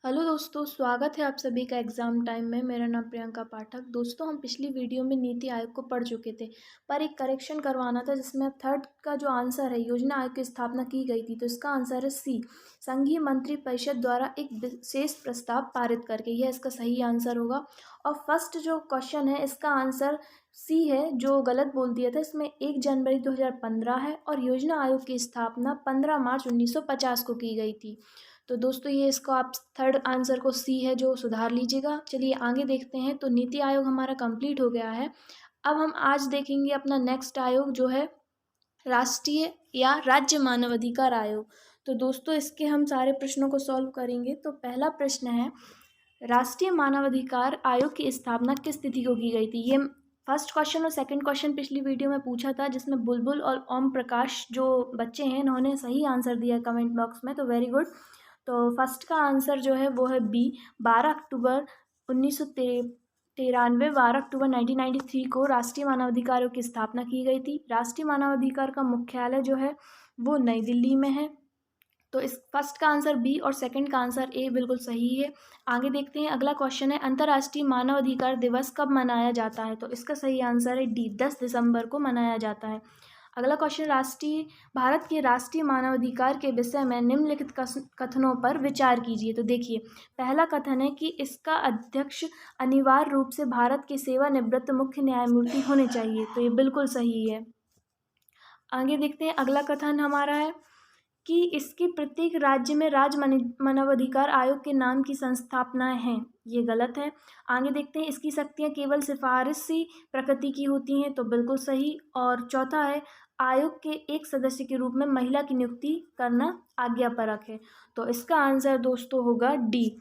Hello दोस्तों, स्वागत है आप सभी का एग्ज़ाम टाइम में। मेरा नाम प्रियंका पाठक। दोस्तों, हम पिछली वीडियो में नीति आयोग को पढ़ चुके थे, पर एक करेक्शन करवाना था जिसमें थर्ड का जो आंसर है, योजना आयोग की स्थापना की गई थी, तो इसका आंसर है सी, संघीय मंत्री परिषद द्वारा एक विशेष प्रस्ताव पारित करके। यह इसका सही आंसर होगा। और फर्स्ट जो क्वेश्चन है इसका आंसर सी है, जो गलत बोल दिया था। इसमें 1 जनवरी 2015 है और योजना आयोग की स्थापना 15 मार्च 1950 को की गई थी। तो दोस्तों, ये इसको आप थर्ड आंसर को सी है जो सुधार लीजिएगा। चलिए आगे देखते हैं। तो नीति आयोग हमारा कंप्लीट हो गया है। अब हम आज देखेंगे अपना नेक्स्ट आयोग, जो है राष्ट्रीय या राज्य मानवाधिकार आयोग। तो दोस्तों, इसके हम सारे प्रश्नों को सॉल्व करेंगे। तो पहला प्रश्न है, राष्ट्रीय मानवाधिकार आयोग की स्थापना किस तिथि को की गई थी। ये फर्स्ट क्वेश्चन और सेकंड क्वेश्चन पिछली वीडियो में पूछा था, जिसमें बुलबुल और ओम प्रकाश जो बच्चे हैं इन्होंने सही आंसर दिया कमेंट बॉक्स में, तो वेरी गुड। तो फर्स्ट का आंसर जो है वो है बी, 12 अक्टूबर 1993, 12 अक्टूबर 1993 को राष्ट्रीय मानवाधिकार आयोग की स्थापना की गई थी। राष्ट्रीय मानवाधिकार का मुख्यालय जो है वो नई दिल्ली में है। तो इस फर्स्ट का आंसर बी और सेकंड का आंसर ए बिल्कुल सही है। आगे देखते हैं। अगला क्वेश्चन है, अंतर्राष्ट्रीय मानवाधिकार दिवस कब मनाया जाता है। तो इसका सही आंसर है डी, 10 दिसंबर को मनाया जाता है। अगला क्वेश्चन, भारत के राष्ट्रीय मानवाधिकार के विषय में निम्नलिखित कथनों पर विचार कीजिए। तो देखिए, पहला कथन है कि इसका अध्यक्ष अनिवार्य रूप से भारत के सेवानिवृत्त मुख्य न्यायमूर्ति होने चाहिए। तो ये बिल्कुल सही है। आगे देखते हैं। अगला कथन हमारा है कि इसके प्रत्येक राज्य में राज्य मानवाधिकार आयोग के नाम की संस्थापनाएं हैं। ये गलत है। आगे देखते हैं। इसकी शक्तियां केवल सिफारिशी प्रकृति की होती हैं। तो बिल्कुल सही। और चौथा है, आयोग के एक सदस्य के रूप में महिला की नियुक्ति करना आज्ञापरक है। तो इसका आंसर दोस्तों होगा डी,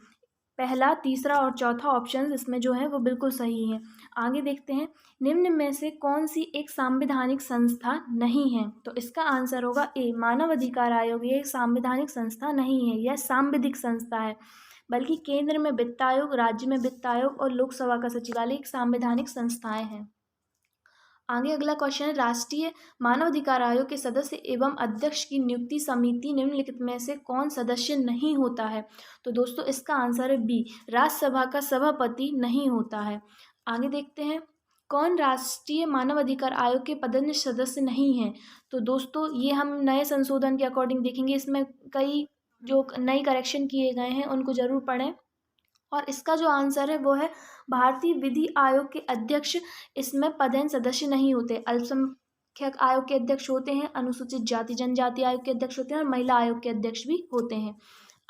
पहला, तीसरा और चौथा ऑप्शन इसमें जो है वो बिल्कुल सही है। आगे देखते हैं। निम्न में से कौन सी एक सांविधानिक संस्था नहीं है। तो इसका आंसर होगा ए, मानव अधिकार आयोग। ये एक सांविधानिक संस्था नहीं है, यह सांविधिक संस्था है। बल्कि केंद्र में वित्त आयोग, राज्य में वित्त आयोग और लोकसभा का सचिवालय एक सांविधानिक संस्थाएं हैं। आगे अगला क्वेश्चन है, राष्ट्रीय मानवाधिकार आयोग के सदस्य एवं अध्यक्ष की नियुक्ति समिति निम्नलिखित में से कौन सदस्य नहीं होता है। तो दोस्तों, इसका आंसर है बी, राज्यसभा का सभापति नहीं होता है। आगे देखते हैं। कौन राष्ट्रीय मानवाधिकार आयोग के पदस्थ सदस्य नहीं है। तो दोस्तों, ये हम नए संशोधन के अकॉर्डिंग देखेंगे। इसमें कई जो नई करेक्शन किए गए हैं उनको जरूर पढ़ें। और इसका जो आंसर है वो है भारतीय विधि आयोग के अध्यक्ष इसमें पदेन सदस्य नहीं होते। अल्पसंख्यक आयोग के अध्यक्ष होते हैं, अनुसूचित जाति जनजाति आयोग के अध्यक्ष होते हैं और महिला आयोग के अध्यक्ष भी होते हैं।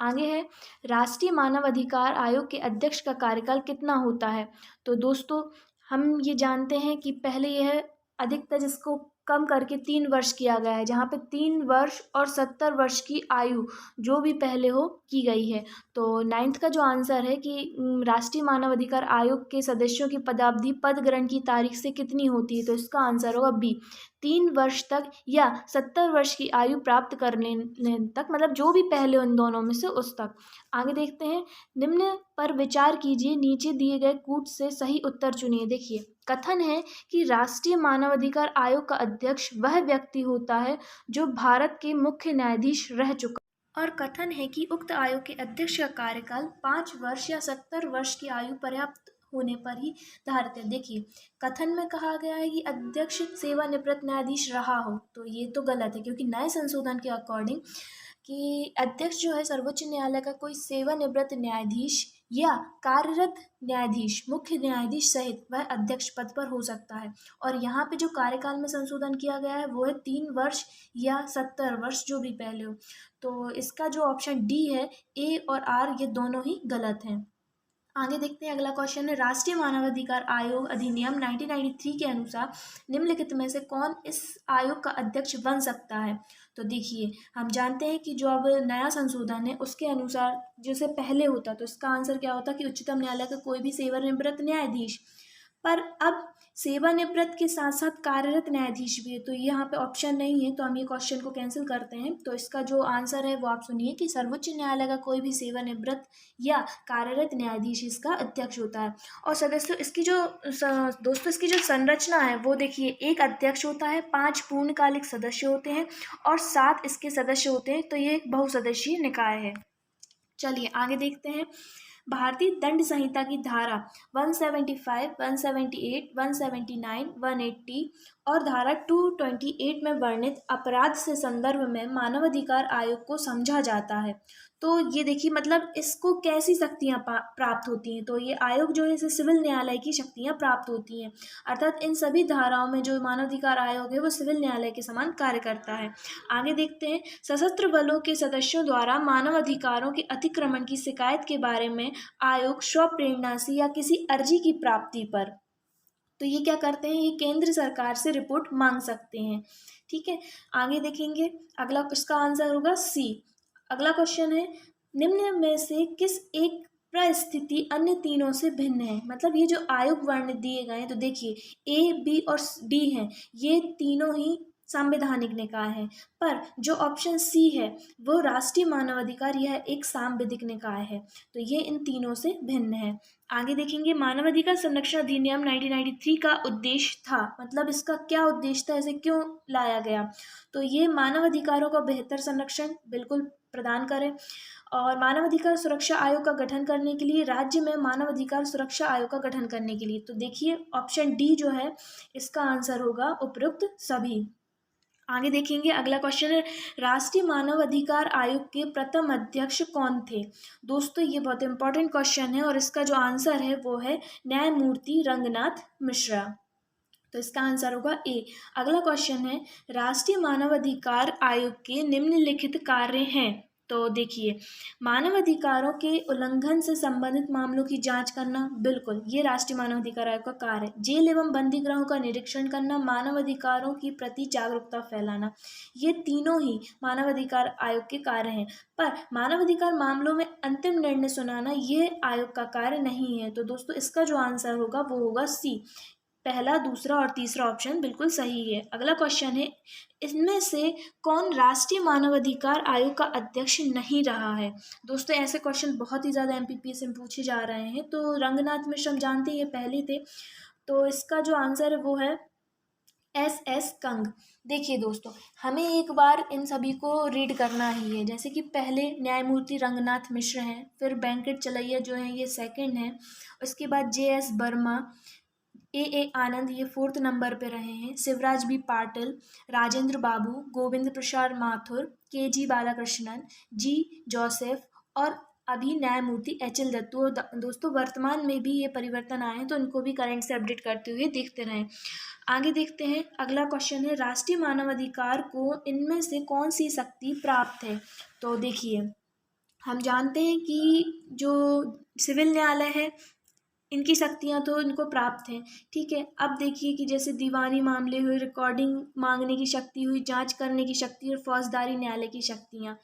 आगे है, राष्ट्रीय मानव अधिकार आयोग के अध्यक्ष का कार्यकाल कितना होता है। तो दोस्तों, हम ये जानते हैं कि पहले यह अधिकतर जिसको कम करके 3 वर्ष किया गया है, जहाँ पे 3 वर्ष और 70 वर्ष की आयु जो भी पहले हो की गई है। तो नाइन्थ का जो आंसर है कि राष्ट्रीय मानवाधिकार आयोग के सदस्यों की पदावधि पद ग्रहण की तारीख से कितनी होती है। तो इसका आंसर होगा बी, 3 वर्ष तक या 70 वर्ष की आयु प्राप्त करने तक, मतलब जो भी पहले उन दोनों में से उस तक। आगे देखते हैं। निम्न पर विचार कीजिए, नीचे दिए गए कूट से सही उत्तर चुनिए। देखिए, कथन है कि राष्ट्रीय मानवाधिकार आयोग का अध्यक्ष वह व्यक्ति होता है जो भारत के मुख्य न्यायाधीश रह चुका, और कथन है कि उक्त आयोग के अध्यक्ष का कार्यकाल 5 वर्ष या 70 वर्ष की आयु पर्याप्त होने पर ही धारित है। देखिए, कथन में कहा गया है कि अध्यक्ष सेवानिवृत्त न्यायाधीश रहा हो, तो ये तो गलत है, क्योंकि नए संशोधन के अकॉर्डिंग कि अध्यक्ष जो है सर्वोच्च न्यायालय का कोई सेवानिवृत्त न्यायाधीश या कार्यरत न्यायाधीश, मुख्य न्यायाधीश सहित वह अध्यक्ष पद पर हो सकता है। और यहाँ पे जो कार्यकाल में संशोधन किया गया है वो है 3 वर्ष या 70 वर्ष, जो भी पहले हो। तो इसका जो ऑप्शन डी है, ए और आर, ये दोनों ही गलत हैं। आगे देखते हैं। अगला क्वेश्चन है, राष्ट्रीय मानवाधिकार आयोग अधिनियम 1993 के अनुसार निम्नलिखित में से कौन इस आयोग का अध्यक्ष बन सकता है। तो देखिए, हम जानते हैं कि जो अब नया संशोधन है उसके अनुसार जैसे पहले होता, तो इसका आंसर क्या होता कि उच्चतम न्यायालय का कोई भी सेवानिवृत्त न्यायाधीश। पर अब सेवानिवृत्त के साथ साथ कार्यरत न्यायाधीश भी है, तो यहाँ पे ऑप्शन नहीं है, तो हम ये क्वेश्चन को कैंसिल करते हैं। तो इसका जो आंसर है वो आप सुनिए कि सर्वोच्च न्यायालय का कोई भी सेवानिवृत्त या कार्यरत न्यायाधीश इसका अध्यक्ष होता है। और सदस्यों, इसकी जो दोस्तों इसकी जो संरचना है वो देखिए, एक अध्यक्ष होता है, 5 पूर्णकालिक सदस्य होते हैं और 7 इसके सदस्य होते हैं। तो ये एक बहुसदस्यीय निकाय है। चलिए आगे देखते हैं। भारतीय दंड संहिता की धारा 175, 178, 179, 180 और धारा 228 में वर्णित अपराध से संदर्भ में मानवाधिकार आयोग को समझा जाता है। तो ये देखिए मतलब इसको कैसी शक्तियाँ प्राप्त होती हैं, तो ये आयोग जो है इसे सिविल न्यायालय की शक्तियाँ प्राप्त होती हैं। अर्थात इन सभी धाराओं में जो मानवाधिकार आयोग है वो सिविल न्यायालय के समान कार्य करता है। आगे देखते हैं। सशस्त्र बलों के सदस्यों द्वारा मानव अधिकारों के अतिक्रमण की शिकायत के बारे में आयोग स्वप्रेरणा से या किसी अर्जी की प्राप्ति पर, तो ये क्या करते हैं, ये केंद्र सरकार से रिपोर्ट मांग सकते हैं। ठीक है, आगे देखेंगे। अगला इसका आंसर होगा सी। अगला क्वेश्चन है, निम्न में से किस एक परिस्थिति अन्य तीनों से भिन्न है। मतलब ये जो आयोग वर्णित दिए गए हैं, तो देखिए ए, बी और डी हैं, ये तीनों ही संवैधानिक निकाय है, पर जो ऑप्शन सी है वो राष्ट्रीय मानवाधिकार, यह एक सांविधिक निकाय है, तो ये इन तीनों से भिन्न है। आगे देखेंगे। मानवाधिकार संरक्षण अधिनियम 1993 का उद्देश्य था, मतलब इसका क्या उद्देश्य था, इसे क्यों लाया गया, तो ये मानवाधिकारों का बेहतर संरक्षण बिल्कुल प्रदान करे और मानवाधिकार सुरक्षा आयोग का गठन करने के लिए, राज्य में मानवाधिकार सुरक्षा आयोग का गठन करने के लिए। तो देखिए ऑप्शन डी जो है इसका आंसर होगा उपयुक्त सभी। आगे देखेंगे। अगला क्वेश्चन है, राष्ट्रीय मानव अधिकार आयोग के प्रथम अध्यक्ष कौन थे। दोस्तों ये बहुत इंपॉर्टेंट क्वेश्चन है और इसका जो आंसर है वो है न्यायमूर्ति रंगनाथ मिश्रा, तो इसका आंसर होगा ए। अगला क्वेश्चन है, राष्ट्रीय मानवाधिकार आयोग के निम्नलिखित कार्य हैं। तो देखिए मानव अधिकारों के उल्लंघन से संबंधित मामलों की जांच करना, बिल्कुल ये राष्ट्रीय मानवाधिकार आयोग का कार्य है। जेल एवं बंदी गृहों का निरीक्षण करना, मानव अधिकारों की प्रति जागरूकता फैलाना, ये तीनों ही मानव अधिकार आयोग के कार्य हैं। पर मानव अधिकार मामलों में अंतिम निर्णय सुनाना ये आयोग का कार्य नहीं है। तो दोस्तों इसका जो आंसर होगा वो होगा सी। पहला, दूसरा और तीसरा ऑप्शन बिल्कुल सही है। अगला क्वेश्चन है, इनमें से कौन राष्ट्रीय मानवाधिकार आयोग का अध्यक्ष नहीं रहा है। दोस्तों ऐसे क्वेश्चन बहुत ही ज़्यादा MPPS में पूछे जा रहे हैं। तो रंगनाथ मिश्र हम जानते हैं ये पहले थे, तो इसका जो आंसर है वो है SS कंग। देखिए दोस्तों हमें एक बार इन सभी को रीड करना ही है, जैसे कि पहले न्यायमूर्ति रंगनाथ मिश्र हैं, फिर वेंकट चलैया जो हैं ये सेकंड हैं, उसके बाद JS वर्मा, A आनंद ये 4th नंबर पे रहे हैं, Shivraj B Patil, Rajendra Babu, Govind Prasad Mathur, KG Balakrishnan, G Joseph और अभी न्यायमूर्ति HL दत्तू। दोस्तों वर्तमान में भी ये परिवर्तन आए हैं, तो इनको भी करंट से अपडेट करते हुए देखते रहें। आगे देखते हैं। अगला क्वेश्चन है, राष्ट्रीय मानवाधिकार को इनमें से कौन सी शक्ति प्राप्त है। तो देखिए हम जानते हैं कि जो सिविल न्यायालय है इनकी शक्तियां तो इनको प्राप्त हैं। ठीक है, अब देखिए कि जैसे दीवानी मामले हुए, रिकॉर्डिंग मांगने की शक्ति हुई, जांच करने की शक्ति और फौजदारी न्यायालय की शक्तियां।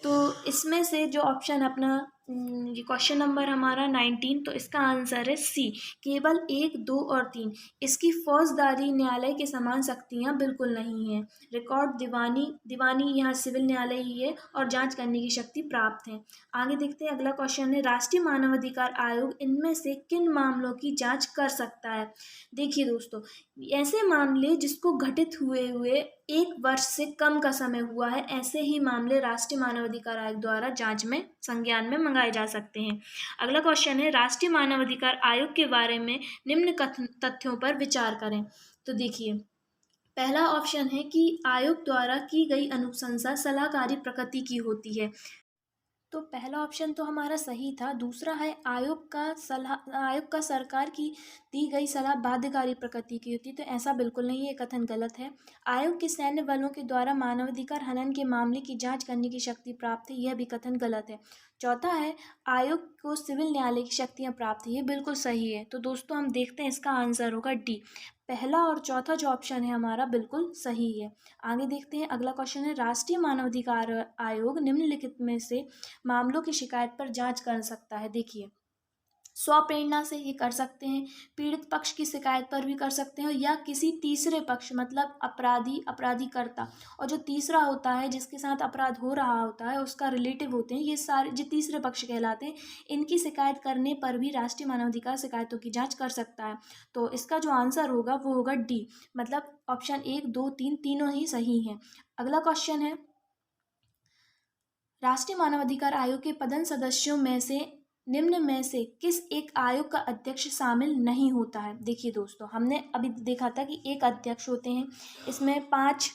तो इसमें से जो ऑप्शन अपना ये क्वेश्चन नंबर हमारा 19, तो इसका आंसर है सी, केवल 1, 2 और 3। इसकी फौजदारी न्यायालय के समान शक्तियां बिल्कुल नहीं है। रिकॉर्ड, दीवानी यहाँ सिविल न्यायालय ही है और जांच करने की शक्ति प्राप्त है। आगे देखते हैं। अगला क्वेश्चन है, राष्ट्रीय मानवाधिकार आयोग इनमें से किन मामलों की जांच कर सकता है। देखिए दोस्तों ऐसे मामले जिसको घटित हुए 1 वर्ष से कम का समय हुआ है, ऐसे ही मामले राष्ट्रीय मानवाधिकार आयोग द्वारा जांच में संज्ञान में मंगाए जा सकते हैं। अगला क्वेश्चन है, राष्ट्रीय मानवाधिकार आयोग के बारे में निम्न तथ्यों पर विचार करें। तो देखिए पहला ऑप्शन है कि आयोग द्वारा की गई अनुशंसा सलाहकारी प्रकृति की होती है, तो पहला ऑप्शन तो हमारा सही था। दूसरा है आयोग का सरकार की दी गई सलाह बाध्यकारी प्रकृति की होती है, तो ऐसा बिल्कुल नहीं है, ये कथन गलत है। आयोग के सैन्य बलों के द्वारा मानवाधिकार हनन के मामले की जांच करने की शक्ति प्राप्त है, यह भी कथन गलत है। चौथा है आयोग को सिविल न्यायालय की शक्तियाँ प्राप्त है, ये बिल्कुल सही है। तो दोस्तों हम देखते हैं इसका आंसर होगा डी। पहला और चौथा जो ऑप्शन है हमारा बिल्कुल सही है। आगे देखते हैं। अगला क्वेश्चन है, राष्ट्रीय मानवाधिकार आयोग निम्नलिखित में से मामलों की शिकायत पर जांच कर सकता है। देखिए स्वप्रेरणा से ये कर सकते हैं, पीड़ित पक्ष की शिकायत पर भी कर सकते हैं, या किसी तीसरे पक्ष मतलब अपराधीकर्ता और जो तीसरा होता है जिसके साथ अपराध हो रहा होता है उसका रिलेटिव होते हैं, ये सारे जो तीसरे पक्ष कहलाते हैं, इनकी शिकायत करने पर भी राष्ट्रीय मानवाधिकार शिकायतों की जाँच कर सकता है। तो इसका जो आंसर होगा वो होगा डी, मतलब ऑप्शन 1, 2, 3 तीनों ही सही हैं। अगला क्वेश्चन है, राष्ट्रीय मानवाधिकार आयोग के पदन सदस्यों में से निम्न में से किस एक आयोग का अध्यक्ष शामिल नहीं होता है। देखिए दोस्तों, हमने अभी देखा था कि एक अध्यक्ष होते हैं, इसमें 5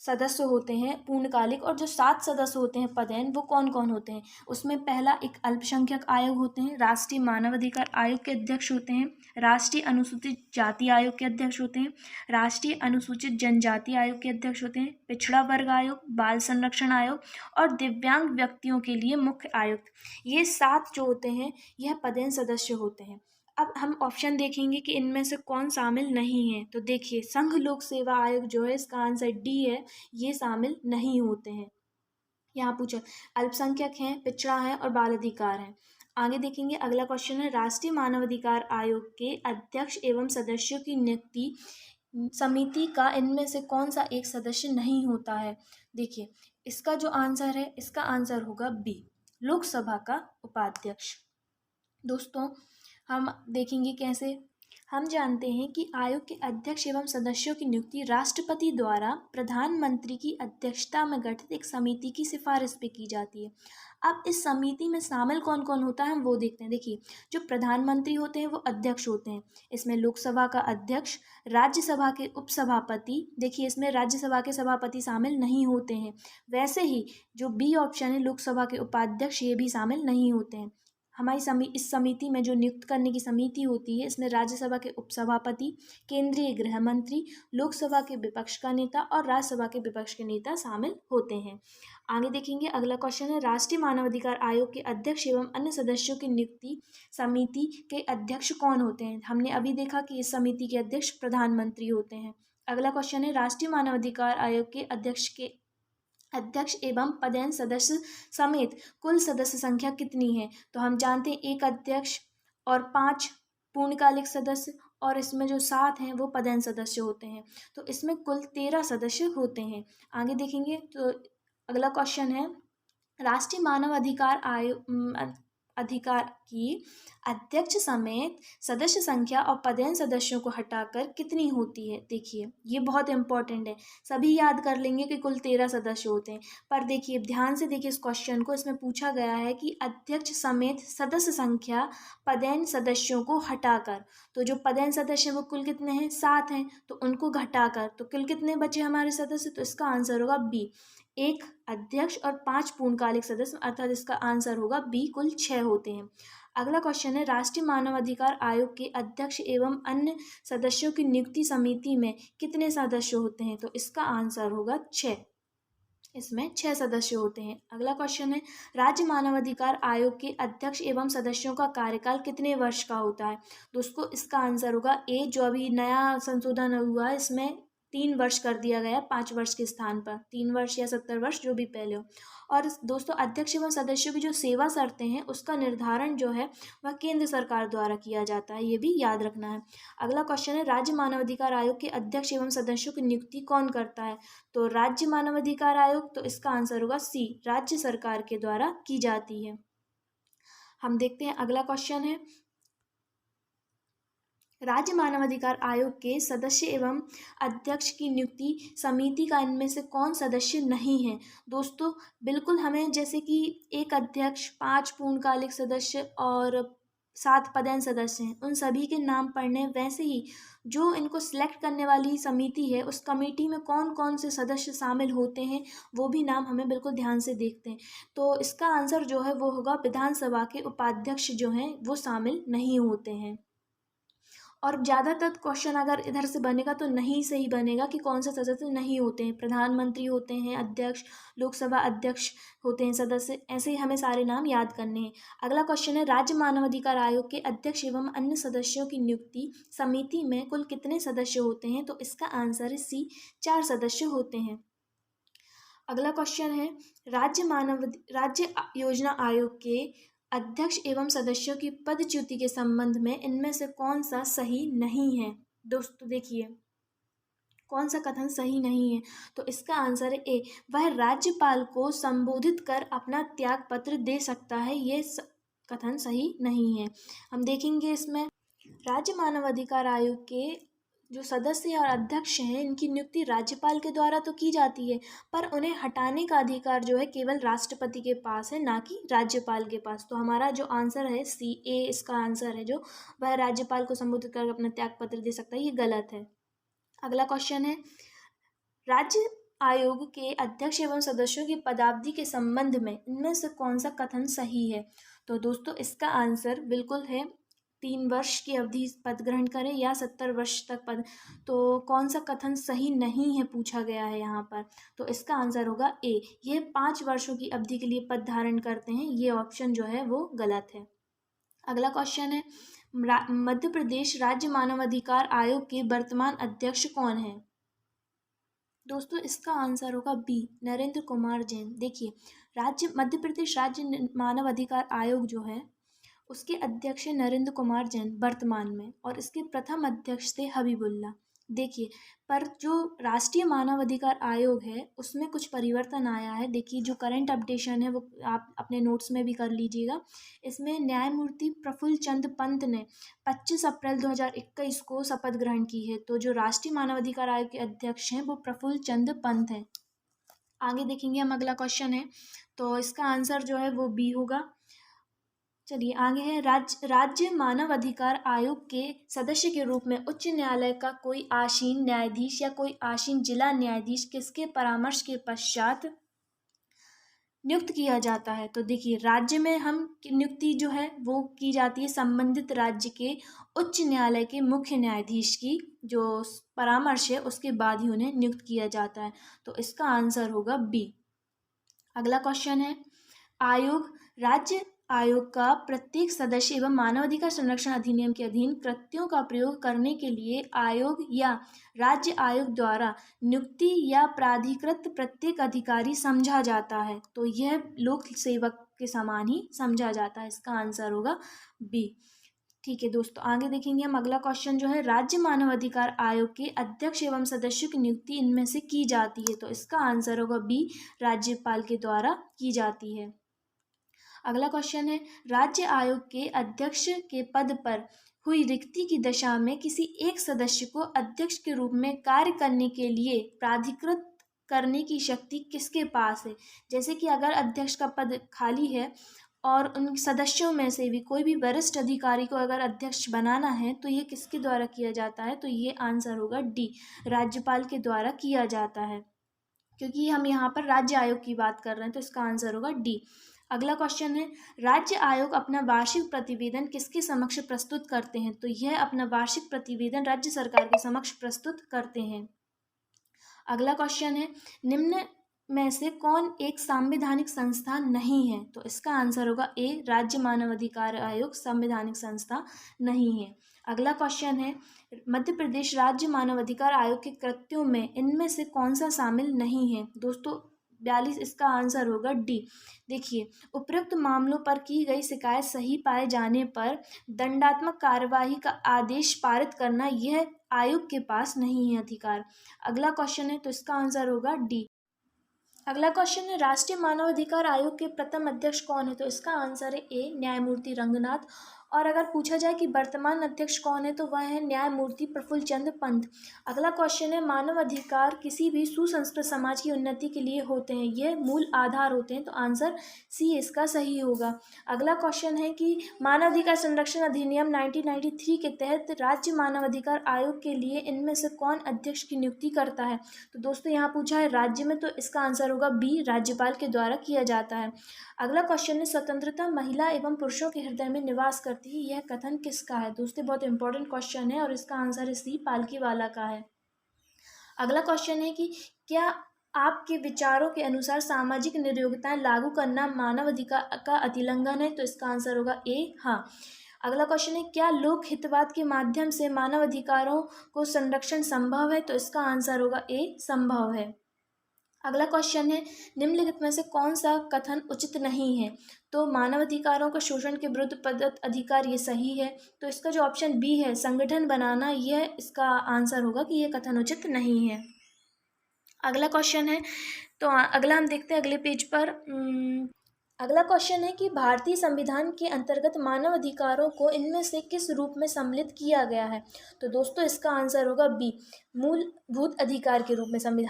सदस्य होते हैं पूर्णकालिक, और जो 7 सदस्य होते हैं पदेन, वो कौन कौन होते हैं। उसमें पहला एक अल्पसंख्यक आयोग होते हैं, राष्ट्रीय मानवाधिकार आयोग के अध्यक्ष होते हैं, राष्ट्रीय अनुसूचित जाति आयोग के अध्यक्ष होते हैं, राष्ट्रीय अनुसूचित जनजाति आयोग के अध्यक्ष होते हैं, पिछड़ा वर्ग आयोग, बाल संरक्षण आयोग और दिव्यांग व्यक्तियों के लिए मुख्य आयुक्त। ये 7 जो होते हैं यह पदेन सदस्य होते हैं। अब हम ऑप्शन देखेंगे कि इनमें से कौन शामिल नहीं है। तो देखिए, संघ लोक सेवा आयोग जो है, इसका आंसर डी है, ये शामिल नहीं होते हैं। यहाँ पूछा अल्पसंख्यक हैं, पिछड़ा है और बाल अधिकार हैं। आगे देखेंगे, अगला क्वेश्चन है राष्ट्रीय मानवाधिकार आयोग के अध्यक्ष एवं सदस्यों की नियुक्ति समिति का इनमें से कौन सा एक सदस्य नहीं होता है। देखिए, इसका जो आंसर है, इसका आंसर होगा बी, लोकसभा का उपाध्यक्ष। दोस्तों, हम देखेंगे कैसे। हम जानते हैं कि आयोग के अध्यक्ष एवं सदस्यों की नियुक्ति राष्ट्रपति द्वारा प्रधानमंत्री की अध्यक्षता में गठित एक समिति की सिफारिश पे की जाती है। अब इस समिति में शामिल कौन कौन होता है, हम वो देखते हैं। देखिए, जो प्रधानमंत्री होते हैं वो अध्यक्ष होते हैं, इसमें लोकसभा का अध्यक्ष, राज्यसभा के उपसभापति, देखिए इसमें राज्यसभा के सभापति शामिल नहीं होते हैं। वैसे ही जो बी ऑप्शन है, लोकसभा के उपाध्यक्ष, ये भी शामिल नहीं होते हैं। हमारी इस समिति में जो नियुक्त करने की समिति होती है, इसमें राज्यसभा के उपसभापति, केंद्रीय गृह मंत्री, लोकसभा के विपक्ष का नेता और राज्यसभा के विपक्ष के नेता शामिल होते हैं। आगे देखेंगे, अगला क्वेश्चन है राष्ट्रीय मानवाधिकार आयोग के अध्यक्ष एवं अन्य सदस्यों की नियुक्ति समिति के अध्यक्ष कौन होते हैं। हमने अभी देखा कि इस समिति के अध्यक्ष प्रधानमंत्री होते हैं। अगला क्वेश्चन है राष्ट्रीय मानवाधिकार आयोग के अध्यक्ष एवं पदेन सदस्य समेत कुल सदस्य संख्या कितनी है। तो हम जानते हैं एक अध्यक्ष और 5 पूर्णकालिक सदस्य, और इसमें जो 7 हैं वो पदेन सदस्य होते हैं। तो इसमें कुल 13 सदस्य होते हैं। आगे देखेंगे, तो अगला क्वेश्चन है राष्ट्रीय मानव अधिकार की अध्यक्ष समेत सदस्य संख्या और पदेन सदस्यों को हटाकर कितनी होती है। देखिए, ये बहुत इंपॉर्टेंट है, सभी याद कर लेंगे कि कुल 13 सदस्य होते हैं। पर देखिए, ध्यान से देखिए इस क्वेश्चन को, इसमें पूछा गया है कि अध्यक्ष समेत सदस्य संख्या पदेन सदस्यों को हटाकर। तो जो पदेन सदस्य हैं वो कुल कितने हैं, 7 हैं, तो उनको घटाकर तो कुल कितने बचे हमारे सदस्य। तो इसका आंसर होगा बी, एक अध्यक्ष और 5 पूर्णकालिक सदस्य, अर्थात इसका आंसर होगा बी, कुल 6 होते हैं। अगला क्वेश्चन है राष्ट्रीय मानवाधिकार आयोग के अध्यक्ष एवं अन्य सदस्यों की नियुक्ति समिति में कितने सदस्य होते हैं। तो इसका आंसर होगा 6, इसमें 6 सदस्य होते हैं। अगला क्वेश्चन है राज्य मानवाधिकार आयोग के अध्यक्ष एवं सदस्यों का कार्यकाल कितने वर्ष का होता है। दोस्तों, इसका आंसर होगा ए, जो अभी नया संशोधन हुआ है, इसमें 3 वर्ष कर दिया गया, 5 वर्ष के स्थान पर 3 वर्ष या 70 वर्ष, जो भी पहले हो। और दोस्तों, अध्यक्ष एवं सदस्यों की जो सेवा शर्तें हैं उसका निर्धारण जो है वह केंद्र सरकार द्वारा किया जाता है, ये भी याद रखना है। अगला क्वेश्चन है राज्य मानवाधिकार आयोग के अध्यक्ष एवं सदस्यों की नियुक्ति कौन करता है। तो राज्य मानवाधिकार आयोग, तो इसका आंसर होगा सी, राज्य सरकार के द्वारा की जाती है। हम देखते हैं अगला क्वेश्चन है राज्य मानवाधिकार आयोग के सदस्य एवं अध्यक्ष की नियुक्ति समिति का इनमें से कौन सदस्य नहीं है। दोस्तों, बिल्कुल हमें जैसे कि एक अध्यक्ष, 5 पूर्णकालिक सदस्य और 7 पदेन सदस्य हैं, उन सभी के नाम पढ़ने, वैसे ही जो इनको सिलेक्ट करने वाली समिति है उस कमेटी में कौन कौन से सदस्य शामिल होते हैं वो भी नाम हमें बिल्कुल ध्यान से देखते हैं। तो इसका आंसर जो है वो होगा विधानसभा के उपाध्यक्ष जो हैं वो शामिल नहीं होते हैं। और ज़्यादातर क्वेश्चन अगर इधर से बनेगा तो नहीं सही बनेगा कि कौन से सदस्य नहीं होते हैं। प्रधानमंत्री होते हैं अध्यक्ष, लोकसभा अध्यक्ष होते हैं सदस्य, ऐसे ही हमें सारे नाम याद करने हैं। अगला क्वेश्चन है राज्य मानवाधिकार आयोग के अध्यक्ष एवं अन्य सदस्यों की नियुक्ति समिति में कुल कितने सदस्य होते हैं। तो इसका आंसर है सी, 4 सदस्य होते हैं। अगला क्वेश्चन है राज्य योजना आयोग के अध्यक्ष एवं सदस्यों की पदच्युति के संबंध में इनमें से कौन सा सही नहीं है। दोस्तों देखिए, कौन सा कथन सही नहीं है। तो इसका आंसर है ए, वह राज्यपाल को संबोधित कर अपना त्याग पत्र दे सकता है, ये कथन सही नहीं है। हम देखेंगे इसमें राज्य मानवाधिकार आयोग के जो सदस्य और अध्यक्ष हैं इनकी नियुक्ति राज्यपाल के द्वारा तो की जाती है, पर उन्हें हटाने का अधिकार जो है केवल राष्ट्रपति के पास है, ना कि राज्यपाल के पास। तो हमारा जो आंसर है सी ए इसका आंसर है, जो वह राज्यपाल को संबोधित कर अपना त्यागपत्र दे सकता है, ये गलत है। अगला क्वेश्चन है, राज्य आयोग के अध्यक्ष एवं सदस्यों की पदावधि के संबंध में इनमें से कौन सा कथन सही है? तो दोस्तों इसका आंसर बिल्कुल है 3 वर्ष की अवधि पद ग्रहण करें या 70 वर्ष तक पद। तो कौन सा कथन सही नहीं है पूछा गया है यहाँ पर, तो इसका आंसर होगा ए, ये 5 वर्षों की अवधि के लिए पद धारण करते हैं, ये ऑप्शन जो है वो गलत है। अगला क्वेश्चन है, मध्य प्रदेश राज्य मानवाधिकार आयोग के वर्तमान अध्यक्ष कौन है? दोस्तों इसका आंसर होगा बी, नरेंद्र कुमार जैन। देखिए मध्य प्रदेश राज्य मानव अधिकार आयोग जो है उसके अध्यक्ष है नरेंद्र कुमार जैन वर्तमान में, और इसके प्रथम अध्यक्ष थे हबीबुल्ला। देखिए पर जो राष्ट्रीय मानव अधिकार आयोग है उसमें कुछ परिवर्तन आया है। देखिए जो करंट अपडेशन है वो आप अपने नोट्स में भी कर लीजिएगा। इसमें न्यायमूर्ति प्रफुल्ल चंद्र पंत ने 25 अप्रैल 2021 को शपथ ग्रहण की है। तो जो राष्ट्रीय मानवाधिकार आयोग के अध्यक्ष हैं वो प्रफुल्ल चंद्र पंत हैं। आगे देखेंगे हम, अगला क्वेश्चन है तो इसका आंसर जो है वो बी होगा। चलिए आगे है, राज्य मानव अधिकार आयोग के सदस्य के रूप में उच्च न्यायालय का कोई आसीन न्यायाधीश या कोई आसीन जिला न्यायाधीश किसके परामर्श के पश्चात नियुक्त किया जाता है? तो देखिए राज्य में हम नियुक्ति जो है वो की जाती है संबंधित राज्य के उच्च न्यायालय के मुख्य न्यायाधीश की जो परामर्श है उसके बाद ही उन्हें नियुक्त किया जाता है। तो इसका आंसर होगा बी। अगला क्वेश्चन है, राज्य आयोग का प्रत्येक सदस्य एवं मानवाधिकार संरक्षण अधिनियम के अधीन कृत्यों का प्रयोग करने के लिए आयोग या राज्य आयोग द्वारा नियुक्ति या प्राधिकृत प्रत्येक अधिकारी समझा जाता है। तो यह लोक सेवक के समान ही समझा जाता है। इसका आंसर होगा बी। ठीक है दोस्तों, आगे देखेंगे हम, अगला क्वेश्चन जो है, राज्य मानवाधिकार आयोग के अध्यक्ष एवं सदस्यों की नियुक्ति इनमें से की जाती है? तो इसका आंसर होगा बी, राज्यपाल के द्वारा की जाती है। अगला क्वेश्चन है, राज्य आयोग के अध्यक्ष के पद पर हुई रिक्ति की दशा में किसी एक सदस्य को अध्यक्ष के रूप में कार्य करने के लिए प्राधिकृत करने की शक्ति किसके पास है? जैसे कि अगर अध्यक्ष का पद खाली है और उन सदस्यों में से भी कोई भी वरिष्ठ अधिकारी को अगर अध्यक्ष बनाना है तो ये किसके द्वारा किया जाता है? तो ये आंसर होगा डी, राज्यपाल के द्वारा किया जाता है, क्योंकि हम यहाँ पर राज्य आयोग की बात कर रहे हैं। तो इसका आंसर होगा डी। अगला क्वेश्चन है, राज्य आयोग अपना वार्षिक प्रतिवेदन किसके समक्ष प्रस्तुत करते हैं? तो यह अपना वार्षिक प्रतिवेदन राज्य सरकार के समक्ष प्रस्तुत करते हैं। अगला क्वेश्चन है, निम्न में से कौन एक संवैधानिक संस्था नहीं है? तो इसका आंसर होगा ए, राज्य मानवाधिकार आयोग संवैधानिक संस्था नहीं है। अगला क्वेश्चन है, मध्य प्रदेश राज्य मानवाधिकार आयोग के कृत्यों में इनमें से कौन सा शामिल नहीं है? दोस्तों 42 इसका आंसर होगा डी। देखिए उपयुक्त मामलों पर की गई शिकायत सही पाए जाने पर दंडात्मक कार्यवाही का आदेश पारित करना यह आयोग के पास नहीं है अधिकार। अगला क्वेश्चन है तो इसका आंसर होगा डी। अगला क्वेश्चन है, राष्ट्रीय मानवाधिकार आयोग के प्रथम अध्यक्ष कौन है? तो इसका आंसर है ए, न्यायमूर्ति रंगनाथ। और अगर पूछा जाए कि वर्तमान अध्यक्ष कौन है तो वह है न्यायमूर्ति प्रफुल्ल चंद्र पंत। अगला क्वेश्चन है, मानव अधिकार किसी भी सुसंस्कृत समाज की उन्नति के लिए होते हैं, यह मूल आधार होते हैं। तो आंसर सी इसका सही होगा। अगला क्वेश्चन है कि मानवाधिकार संरक्षण अधिनियम 1993 के तहत राज्य मानवाधिकार आयोग के लिए इनमें से कौन अध्यक्ष की नियुक्ति करता है? तो दोस्तों यहाँ पूछा है राज्य में, तो इसका आंसर होगा बी, राज्यपाल के द्वारा किया जाता है। अगला क्वेश्चन है, स्वतंत्रता महिला एवं पुरुषों के हृदय में निवास करती है, यह कथन किसका है? दोस्तों बहुत इंपॉर्टेंट क्वेश्चन है और इसका आंसर है सी, पालकीवाला का है। अगला क्वेश्चन है कि क्या आपके विचारों के अनुसार सामाजिक नियोक्ताएं लागू करना मानव अधिकार का अतिलंघन है? तो इसका आंसर होगा ए, हाँ। अगला क्वेश्चन है, क्या लोक हितवाद के माध्यम से मानव अधिकारों को संरक्षण संभव है? तो इसका आंसर होगा ए, संभव है। अगला क्वेश्चन है, निम्नलिखित में से कौन सा कथन उचित नहीं है? तो मानवाधिकारों का शोषण के विरुद्ध प्रदत्त अधिकार ये सही है। तो इसका जो ऑप्शन बी है, संगठन बनाना, यह इसका आंसर होगा कि यह कथन उचित नहीं है। अगला क्वेश्चन है, तो अगला हम देखते हैं अगले पेज पर, अगला क्वेश्चन है कि भारतीय संविधान के अंतर्गत मानव अधिकारों को इनमें से किस रूप में सम्मिलित किया गया है। तो दोस्तों इसका आंसर होगा बी, मूलभूत अधिकार के रूप में।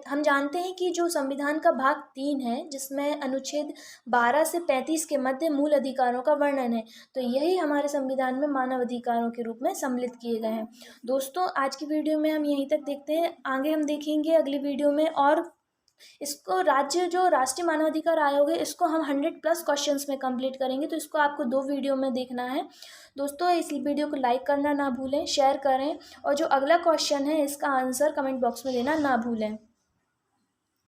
हम जानते हैं कि जो संविधान का भाग 3 है, जिसमें अनुच्छेद 12 से 35 के मध्य मूल अधिकारों का वर्णन है, तो यही हमारे संविधान में मानव अधिकारों के रूप में सम्मिलित किए गए हैं। दोस्तों आज की वीडियो में हम यहीं तक देखते हैं, आगे हम देखेंगे अगली वीडियो में। और इसको जो राष्ट्रीय मानवाधिकार आयोग है, इसको हम 100+ क्वेश्चंस में कंप्लीट करेंगे, तो इसको आपको 2 वीडियो में देखना है। दोस्तों इस वीडियो को लाइक करना ना भूलें, शेयर करें, और जो अगला क्वेश्चन है इसका आंसर कमेंट बॉक्स में देना ना भूलें।